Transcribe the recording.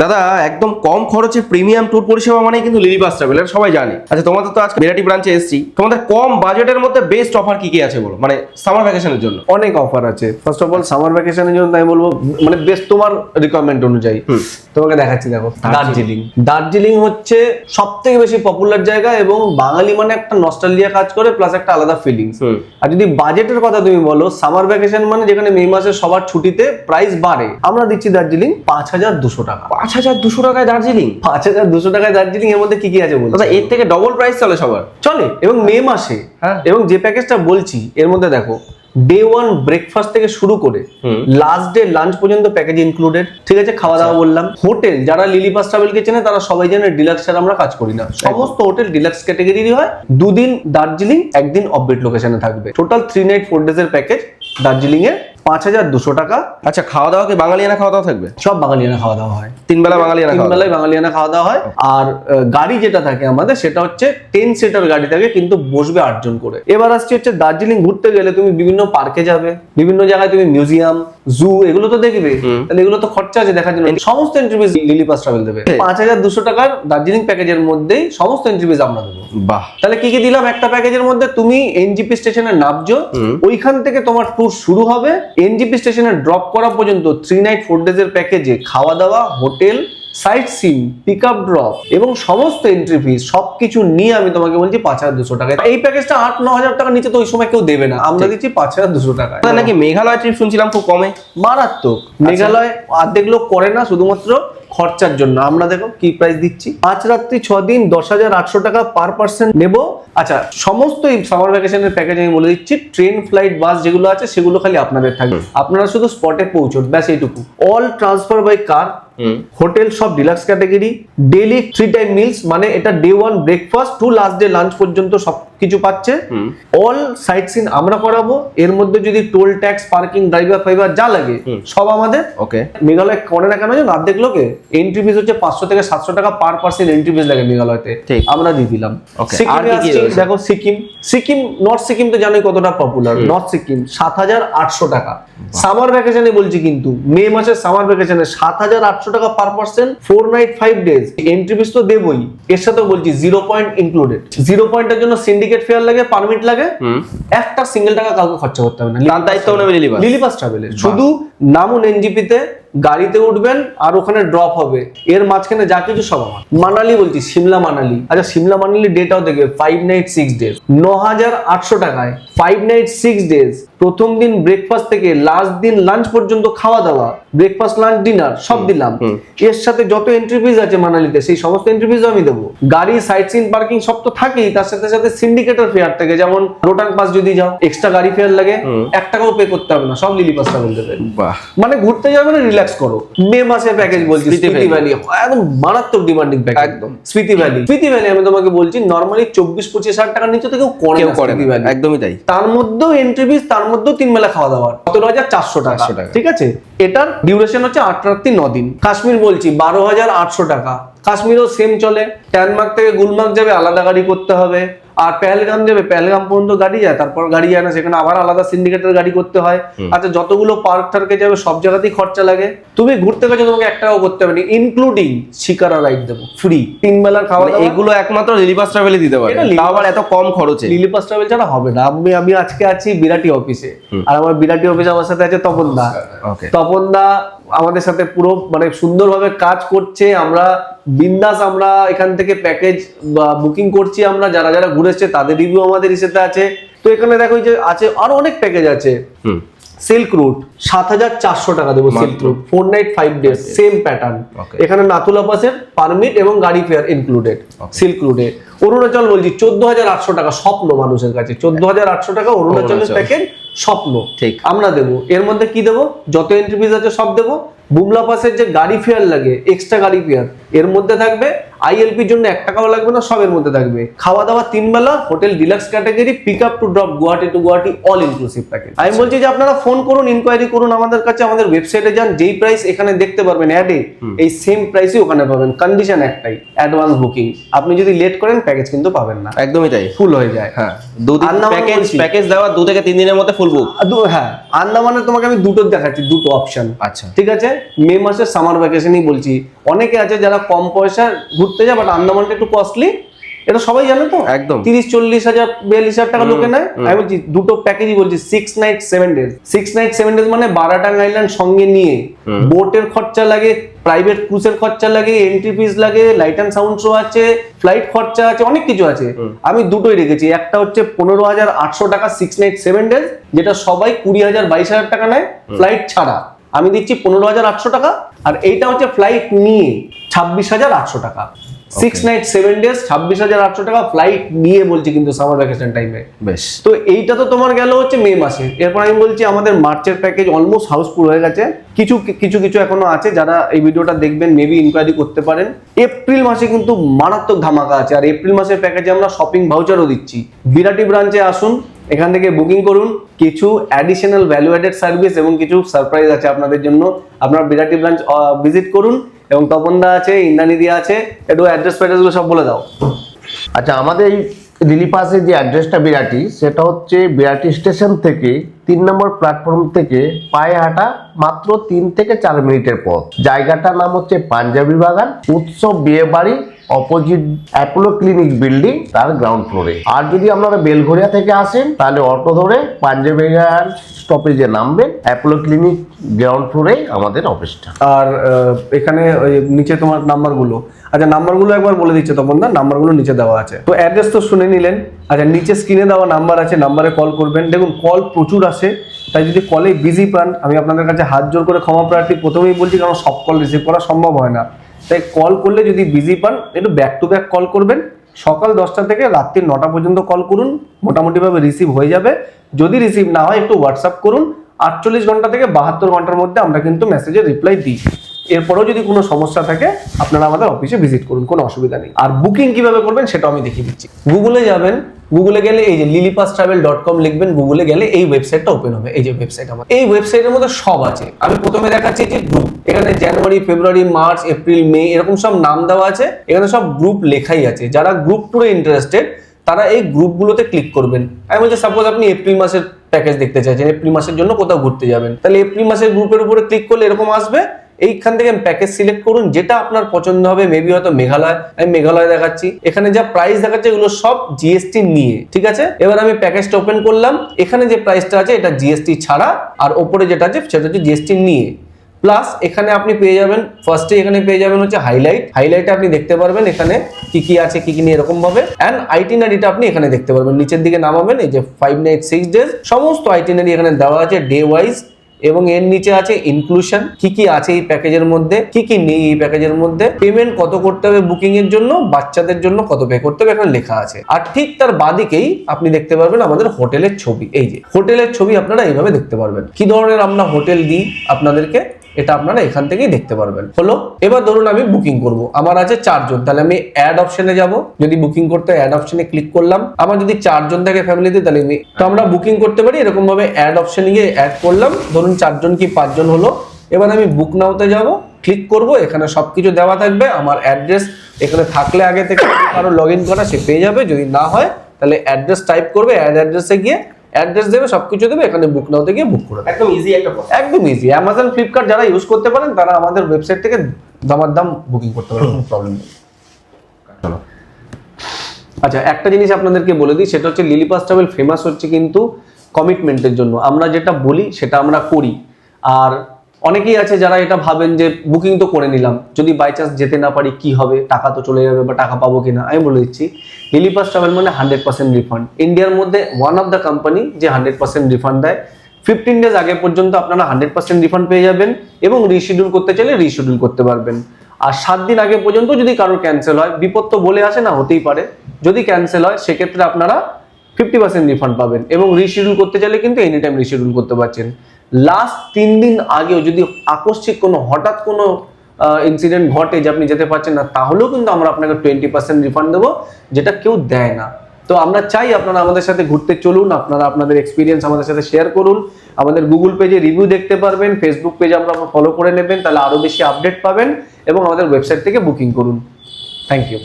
দাদা একদম কম খরচে প্রিমিয়াম ট্যুর পরিষেবা মানে কিন্তু লিলি বাস ট্রাভেল, এটা সবাই জানে। আচ্ছা, তোমাদের তো আজকে বিরাটি ব্রাঞ্চে এসেছি, তোমাদের কম বাজেটের মধ্যে বেস্ট অফার কি কি আছে বলো, মানে সামার ভ্যাকেশনের জন্য। অনেক অফার আছে। ফার্স্ট অফ অল সামার ভ্যাকেশনের জন্য আমি বলবো মানে বেস্ট তোমার রিকোয়ারমেন্ট অনুযায়ী তোমাকে দেখাচ্ছি। দেখো দার্জিলিং, দার্জিলিং হচ্ছে সব থেকে বেশি পপুলার জায়গা এবং বাঙালি মানে একটা নস্টালজিয়া কাজ করে, প্লাস একটা আলাদা ফিলিংস। আর যদি বাজেটের কথা তুমি বলো, সামার ভ্যাকেশন মানে যেখানে মে মাসে সবার ছুটিতে প্রাইস বাড়ে, আমরা দিচ্ছি দার্জিলিং 5,200 টাকা। 5,200 টাকায় দার্জিলিং? 5,200 টাকায় দার্জিলিং। এর মধ্যে কি কি আছে বলতো? দাদা এর থেকে ডবল প্রাইস চলে সবার, চলে এবং মে মাসে। হ্যাঁ। এবং যে প্যাকেজটা বলছি এর মধ্যে দেখো ডে 1 ব্রেকফাস্ট থেকে শুরু করে লাস্ট ডে লাঞ্চ পর্যন্ত প্যাকেজ ইনক্লুডেড। ঠিক আছে, খাওয়া দাওয়া বললাম। হোটেল যারা লিলি বাস ট্রাভেলকে চেনে তারা সবাই জানে ডিলাক্স ছাড়া আমরা কাজ করি না। সমস্ত হোটেল ডিলাক্স ক্যাটাগরিরই হয়। 2 দিন দার্জিলিং, 1 দিন অফবিট লোকেশনে থাকবে। টোটাল 3 নাইট 4 ডেজ এর প্যাকেজ দার্জিলিং এ 5,200 টাকা। আচ্ছা, খাওয়া দাওয়া কি বাঙালিয়ানা খাওয়া দাওয়া থাকবে? সব বাঙালিয়ানা খাওয়া দাওয়া হয়, 3 বেলা বাঙালিয়ানা খাওয়া 3 বেলায় বাঙালিয়ানা খাওয়া দাওয়া হয়। আর গাড়ি যেটা থাকে আমাদের সেটা হচ্ছে 10 সিটার গাড়ি থাকে, কিন্তু বসবে 8 জন করে। এবার আসছে হচ্ছে দার্জিলিং ঘুরতে গেলে তুমি বিভিন্ন পার্কে যাবে, বিভিন্ন জায়গায় তুমি মিউজিয়াম, জু এগুলো তো দেখবে, তাহলে এগুলো তো খরচা আছে দেখার জন্য। সমস্ত এন্ট্রিভিজ লিলি বাস ট্রাভেল দেবে। 5,200 টাকার দার্জিলিং প্যাকেজের মধ্যেই সমস্ত এন্ট্রিভিজ আমরা দেবো। বাহ! তাহলে কি কি দিলাম একটা প্যাকেজের মধ্যে? তুমি এনজিপি স্টেশনে নামছো, ওইখান থেকে তোমার ট্যুর শুরু হবে। এনজিপি স্টেশনে ড্রপ করা পর্যন্ত 3 নাইট 4 ডেজ এর প্যাকেজে খাওয়া দাওয়া, hotel, sightseeing, pick up drop এবং সমস্ত এন্ট্রি ফিস সবকিছু নিয়ে আমি তোমাকে বলছি 5,200 টাকা। এই প্যাকেজটা 8-9 হাজার টাকা নিচে তো ওই সময় কেউ দেবে না, আমরা দিচ্ছি 5,200 টাকা। নাকি মেঘালয় ট্রিপ শুনছিলাম খুব কমে? মারাত্মক। মেঘালয় অর্ধেক লোক করে না শুধুমাত্র খরচার জন্য। আমরা দেখো কি প্রাইস দিচ্ছি, 5 রাত্রি 6 দিন 10,800 টাকা পার পার্সন নেব। আচ্ছা, সমস্ত এই সামার ভ্যাকেশনের প্যাকেজ আমি বলে দিচ্ছি। ট্রেন, ফ্লাইট, বাস যেগুলো আছে সেগুলো খালি আপনাদের থাকবে, আপনারা শুধু স্পটে পৌঁছন, ব্যাস এইটুকু। All transfer by car. Hotel সব deluxe category. Daily 3 time meals, মানে এটা day 1 breakfast to last day lunch পর্যন্ত সবকিছু পাচ্ছে। অল সাইট সিন আমরা করাবো। এর মধ্যে যদি toll tax, parking, driver Fiverr যা লাগে সব আমাদের। ওকে। মেঘালয় করে না কেন জানো? অর্ধেক লোকে এন্ট্রি ফিস হচ্ছে 500 থেকে 700 টাকা পার পার্সন এন্ট্রি ফিস লাগে মেঘালয়তে, আমরা দিয়ে দিলাম। সিকিমে আসছি, দেখো সিকিম নর্থ সিকিম তো জানোই কতটা পপুলার। নর্থ সিকিম 7,800 টাকা সামার ভ্যাকেশনে বলছি, কিন্তু মে মাসের সামার ভ্যাকেশনে 7,800 টাকা per person, 4 night 5 days. Entry fees তো দেবই, এর সাথে বলছি 0 পয়েন্ট ইনক্লুডেড। 0 পয়েন্টের জন্য সিন্ডিকেট ফেয়ার লাগে, পারমিট লাগে, একটা সিঙ্গেল টাকা কাউকে খরচা করতে হবে না। তার দায়িত্ব নেবে লিলি বাস ট্রাভেলের। শুধু নামুন এনজিপিতে, গাড়িতে উঠবেন আর ওখানে ড্রপ হবে। এর মাঝখানে যা কিছু সব আমার। মানালি বলছি, সিমলা মানালি। আচ্ছা, সিমলা মানালি ডেটাও দেখবে 5 নাইট 6 ডেজ, 9,800 টাকায় 5 নাইট 6 ডেজ। প্রথম দিন ব্রেকফাস্ট থেকে লাস্ট দিন লাঞ্চ পর্যন্ত খাওয়া দাওয়া, ব্রেকফাস্ট, লাঞ্চ, ডিনার সব দিলাম। এর সাথে যত এন্ট্রি ফিস আছে মানালিতে সেই সমস্ত এন্ট্রি ফিস আমি দেবো। গাড়ি, সাইট সিন, পার্কিং সব তো থাকেই, তার সাথে সাথে সিন্ডিকেটর ফেয়ার থেকে, যেমন রোটাং পাস যদি যাও এক্সট্রা গাড়ি ফেয়ার লাগে, 1 টাকাও পে করতে হবে না, সব লিলি পাস ট্রাভেল দেবে। বাহ! মানে ঘুরতে যাবে না, রিল্যাক্স করো। মে মাসের প্যাকেজ বলছি, স্পিতি ভ্যালি একদম মারাত্মক ডিমান্ডিং প্যাকেজ। একদম স্পিতি ভ্যালি আমি তোমাকে বলছি নরমালি 24-25 হাজার টাকার নিচে তো কেউ করে না। একদমই তাই। তার মধ্যেও এন্ট্রি ফিস, তার মধ্যেও 3 বেলা খাওয়া দাওয়া, 17,400 টাকা। ঠিক আছে, এটার ডিউরেশন হচ্ছে 8 রাত্রি 9 দিন। কাশ্মীর বলছি 12,800 টাকা। কাশ্মীরও সেম চলে। ট্যানমার্ক থেকে গুলমার্গ যাবে আলাদা গাড়ি করতে হবে, আর পেহেলগাম যাবে, পেহেলগাম পর্যন্ত গাড়ি যায়, তারপর গাড়ি যায় না, সেখানে আবার আলাদা সিন্ডিকেটের গাড়ি করতে হয়। আচ্ছা, যতগুলো পার্ক টার্কে যাবে সব জায়গাতেই খরচা লাগে। তুমি ঘুরতে গেছো, তোমাকে 1 টাকাও করতে হবে না, ইনক্লুডিং শিকারা রাইড দেবো ফ্রি, 3 বেলার খাওয়া দাওয়া। এগুলো একমাত্র লিলি বাস ট্রাভেলই দিতে পারে, তাও আবার এত কম খরচে। লিলি বাস ট্রাভেল ছাড়া হবে না। আমি আজকে আছি বিরাটি অফিসে, আর আমার বিরাটি অফিসে আমার সাথে আছে তপন দা। তপন দা আমাদের সাথে পুরো মানে সুন্দরভাবে কাজ করছে। আমরা বিন্দাস, আমরা এখান থেকে প্যাকেজ বুকিং করছি। আমরা যারা যারা ঘুরে এসছে তাদের রিভিউ আমাদের ইসেতে আছে। তো এখানে দেখো যে আছে আরো অনেক প্যাকেজ আছে। সিল্ক রুট 7,400 টাকা দেবো। Silk route 4 night 5 days, same pattern. এখানে নাথুলা পাসের পারমিট এবং গাড়ি ফেয়ার ইনক্লুডেড সিল্ক রুটে। অরুণাচল বলছি 14,800 টাকা, স্বপ্ন মানুষের কাছে 14,800 টাকা অরুণাচলের প্যাকেজ, স্বপ্ন। ঠিক, আমরা দেবো। এর মধ্যে কি দেবো? যত এন্ট্রি ফিস আছে সব দেবো। বুমলা পাসের যে গাড়ি ফেয়ার লাগে, এক্সট্রা গাড়ি ফেয়ার এর মধ্যে থাকবে। আইএলপির জন্য 1 টাকাও লাগবে না, সব এর মধ্যে থাকবে। খাওয়া দাওয়া 3 বেলা, hotel deluxe category, pick up to drop Guwahati to Guwahati, all inclusive package. আমি বলছি যে আপনারা ফোন করুন, ইনকোয়ারি করুন আমাদের কাছে, আমাদের ওয়েবসাইটে যান, যেই প্রাইস এখানে দেখতে পারবেন অ্যাডে, এই সেম প্রাইসই ওখানে পাবেন। কন্ডিশন একটাই, অ্যাডভান্স বুকিং। আপনি যদি লেট করেন প্যাকেজ কিন্তু পাবেন না, একদমই তাই, ফুল হয়ে যায়। হ্যাঁ, 2 দিন প্যাকেজ দেওয়া, 2 থেকে 3 দিনের মধ্যে ফুল বুক। হ্যাঁ, আন্দামানে তোমাকে আমি দুটো দেখাচ্ছি, দুটো অপশন। আচ্ছা, ঠিক আছে, মে মাসের সামার ভ্যাকেশনই বলছি অনেকে আছে যারা কম পয়সা ঘুরতে যায়, বাট আন্দামানটা একটু কস্টলি, এটা সবাই জানে তো, একদম 30-40 হাজার 42 হাজার টাকা লোকে নেয়। আমি বলছি দুটো প্যাকেজই বলছি, 6 নাইট 7 ডেজ। 6 নাইট 7 ডেজ মানে বারাটাং আইল্যান্ড সঙ্গে নিয়ে বোটের খরচা লাগে, প্রাইভেট ক্রুজের খরচা লাগে, এন্ট্রি ফিস লাগে, লাইট অ্যান্ড সাউন্ড শো আছে, ফ্লাইট খরচা আছে, অনেক কিছু আছে। আমি দুটোই রেখেছি, একটা হচ্ছে 15,800 টাকা 6 নাইট 7 ডেজ, যেটা সবাই 20,000-22,000 টাকা নেয় ফ্লাইট ছাড়া, আমি দিচ্ছি 15,800 টাকা। আর এইটা হচ্ছে ফ্লাইট নিয়ে 26,800 টাকা। 6 নাইট 7 ডেজ 26,800 টাকা ফ্লাইট নিয়ে বলছি, কিন্তু সামার ভ্যাকেশন টাইমে। বেশ। তো এইটা তো তোমার গেল হচ্ছে মে মাসে। এরপর আমি বলছি আমাদের মার্চের প্যাকেজ অলমোস্ট হাউসফুল হয়ে গেছে, কিছু কিছু কিছু এখনো আছে, যারা এই ভিডিওটা দেখবেন মেবি ইনকোয়ারি করতে পারেন। এপ্রিল মাসে কিন্তু মারাত্মক ধামাকা আছে, আর এপ্রিল মাসের প্যাকেজে আমরা শপিং ভাউচারও দিচ্ছি। বিরাটি ব্রাঞ্চে আসুন, এখান থেকে বুকিং করুন, কিছু অ্যাডিশনাল ভ্যালু অ্যাডেড সার্ভিস এবং কিছু সারপ্রাইজ আছে আপনাদের জন্য। আপনারা বিরাটি ব্রাঞ্চ ভিজিট করুন। এবং তপনদা আছে, ইন্দ্রানিদি আছে, একটু অ্যাড্রেস ফ্যাড্রেসগুলো সব বলে দাও। আচ্ছা, আমাদের এই লিলি পাসের যে অ্যাড্রেসটা বিরাটি, সেটা হচ্ছে বিরাটি স্টেশন থেকে 3 নম্বর প্ল্যাটফর্ম থেকে পায়ে হাঁটা মাত্র 3 থেকে 4 মিনিটের পথ। জায়গাটার নাম হচ্ছে পাঞ্জাবি বাগান, উৎসব বিয়ে বাড়ি অপোজিট অ্যাপোলো ক্লিনিক বিল্ডিং, তার গ্রাউন্ড ফ্লোরে। আর যদি আপনারা বেলঘরিয়া থেকে আসেন তাহলে অটো ধরে পাঞ্জাবি বাগান স্টপেজে নামবেন, অ্যাপোলো ক্লিনিক গ্রাউন্ড ফ্লোরে আমাদের অফিসটা। আর এখানে ওই নিচে তোমার নাম্বারগুলো, আচ্ছা নাম্বারগুলো একবার বলে দিচ্ছে তপন দা, নাম্বারগুলো নিচে দেওয়া আছে। তো অ্যাড্রেস তো শুনে নিলেন। আচ্ছা, নিচে স্ক্রিনে দেওয়া নাম্বার আছে, নাম্বারে কল করবেন। দেখুন কল প্রচুর আসে, তাই যদি কলে বিজি পান, আমি আপনাদের কাছে হাত জোর করে ক্ষমা প্রার্থী প্রথমেই বলছি, কারণ সব কল রিসিভ করা সম্ভব হয় না। তাই কল করলে যদি বিজি পান, একটু ব্যাক টু ব্যাক কল করবেন। সকাল 10টা থেকে রাত্রি 9টা পর্যন্ত কল করুন, মোটামুটিভাবে রিসিভ হয়ে যাবে। যদি রিসিভ না হয় একটু হোয়াটসঅ্যাপ করুন। 48 ঘন্টা থেকে 72 ঘন্টার মধ্যে আমরা কিন্তু মেসেজের রিপ্লাই দিই। এরপরেও যদি কোনো সমস্যা থাকে আপনারা আমাদের অফিসে ভিজিট করুন, কোনো অসুবিধা নেই। আর বুকিং কিভাবে করবেন সেটা আমি দেখিয়ে দিচ্ছি। গুগলে যাবেন, গুগলে গেলে এই যে lilipastravel.com লিখবেন, গুগলে গেলে এই ওয়েবসাইটটা ওপেন হবে। এই যে ওয়েবসাইট, আমার এই ওয়েবসাইটের মধ্যে সব আছে। আমি প্রথমে দেখাচ্ছি যে গ্রুপ, এখানে জানুয়ারি, ফেব্রুয়ারি, মার্চ, এপ্রিল, মে এরকম সব নাম দেওয়া আছে। এখানে সব গ্রুপ লেখাই আছে। যারা গ্রুপ ট্যুরে ইন্টারেস্টেড তারা এই গ্রুপগুলোতে ক্লিক করবেন। আমি বলছি সাপোজ আপনি এপ্রিল মাসের প্যাকেজ দেখতে চাইছেন, এপ্রিল মাসের জন্য কোথাও ঘুরতে যাবেন, তাহলে এপ্রিল মাসের গ্রুপের উপরে ক্লিক করলে এরকম আসবে। এইখান থেকে প্যাকেজ সিলেক্ট করুন, যেটা আপনার পছন্দ হবে। মেবি হয়তো মেঘালয়, আমি মেঘালয় দেখাচ্ছি। এখানে যা প্রাইস দেখাচ্ছে এগুলো সব জিএসটি নিয়ে, ঠিক আছে। এবার আমি প্যাকেজটা ওপেন করলাম। এখানে যে প্রাইসটা আছে এটা জিএসটি ছাড়া, আর ওপরে যেটা আছে সেটা হচ্ছে জিএসটি নিয়ে। প্লাস এখানে আপনি পেয়ে যাবেন, ফার্স্টে এখানে পেয়ে যাবেন হচ্ছে হাইলাইটে আপনি দেখতে পারবেন এখানে কি কি আছে, কি কি নিয়ে এরকম ভাবে। এন্ড আইটিনারিটা আপনি এখানে দেখতে পারবেন। নিচের দিকে নামাবেন, এই যে 5 নাইট 6 ডেজ সমস্ত আইটিনারি এখানে দেওয়া আছে ডে ওয়াইজ। এবং এর নিচে আছে ইনক্লুশন, কি কি আছে এই প্যাকেজের মধ্যে, কি কি নেই এই প্যাকেজের মধ্যে, পেমেন্ট কত করতে হবে বুকিং এর জন্য, বাচ্চাদের জন্য কত পে করতে হবে এখানে লেখা আছে। আর ঠিক তার বাদিকেই আপনি দেখতে পারবেন আমাদের হোটেলের ছবি। এই যে হোটেলের ছবি আপনারা এইভাবে দেখতে পারবেন, কি ধরনের আমরা হোটেল দিই আপনাদেরকে, এটা আপনারা এখান থেকেই দেখতে পারবেন। হলো, এবার ধরুন আমি বুকিং করব, আমার আছে 4 জন, তাহলে আমি অ্যাড অপশনে যাব। যদি বুকিং করতে অ্যাড অপশনে ক্লিক করলাম, আমার যদি 4 জন থাকে ফ্যামিলিতে, তাহলে তো আমরা বুকিং করতে পারি এরকম ভাবে। অ্যাড অপশনে গিয়ে অ্যাড করলাম, ধরুন 4 জন কি 5 জন হলো। এবার আমি বুক নাওতে যাব, ক্লিক করব, এখানে সবকিছু দেওয়া থাকবে। আমার অ্যাড্রেস এখানে থাকলে আগে থেকে কারো লগ ইন করা সে পেয়ে যাবে, যদি না হয় তাহলে অ্যাড্রেস টাইপ করবে, অ্যাড অ্যাড্রেসে গিয়ে অ্যাড্রেস দেবে, সবকিছু দেবে, এখানে বুক নাওতে গিয়ে বুক করে দেবে। একদম ইজি একটা প্রসেস, একদম ইজি। অ্যামাজন, ফ্লিপকার্ট যারা ইউজ করতে পারেন তারা আমাদের ওয়েবসাইট থেকে দামাদাম বুকিং করতে পারেন, কোনো প্রবলেম নেই। চলো, আচ্ছা একটা জিনিস আপনাদেরকে বলে দিই, সেটা হচ্ছে লিলি পাস ট্রাভেল ফেমাস হচ্ছে কিন্তু কমিটমেন্টের জন্য। আমরা যেটা বলি সেটা আমরা করি। আর অনেকেই আছে যারা এটা ভাবেন যে বুকিং তো করে নিলাম, যদি বাই চান্স যেতে না পারি কি হবে, টাকা তো চলে যাবে বা টাকা পাবো কিনা। আমি বলে দিচ্ছি লিলি পাস ট্রাভেল মানে 100% রিফান্ড। ইন্ডিয়ার মধ্যে ওয়ান অফ দ্য কোম্পানি যে 100% রিফান্ড দেয়। 15 ডেজ আগে পর্যন্ত আপনারা 100% রিফান্ড পেয়ে যাবেন, এবং রিশিডিউল করতে চাইলে রিশিডিউল করতে পারবেন। আর 7 দিন আগে পর্যন্ত যদি কারোর ক্যান্সেল হয়, বিপদ তো বলে আসে না, হতেই পারে, যদি ক্যান্সেল হয় সেক্ষেত্রে আপনারা 50% রিফান্ড পাবেন। এবং রিশিডিউল করতে চাইলে কিন্তু এনি টাইম রিশিডিউল করতে পারছেন। লাস্ট 3 দিন আগেও যদি আকস্মিক কোনো হঠাৎ কোনো ইনসিডেন্ট ঘটে যে আপনি যেতে পারছেন না, তাহলেও কিন্তু আমরা আপনাকে 20% রিফান্ড দেবো, যেটা কেউ দেয় না। তো আমরা চাই আপনারা আমাদের সাথে ঘুরতে চলুন, আপনারা আপনাদের এক্সপিরিয়েন্স আমাদের সাথে শেয়ার করুন। আমাদের গুগল পেজে রিভিউ দেখতে পারবেন, ফেসবুক পেজে আমরা ফলো করে নেবেন, তাহলে আরো বেশি আপডেট পাবেন, এবং আমাদের ওয়েবসাইট থেকে বুকিং করুন। Thank you.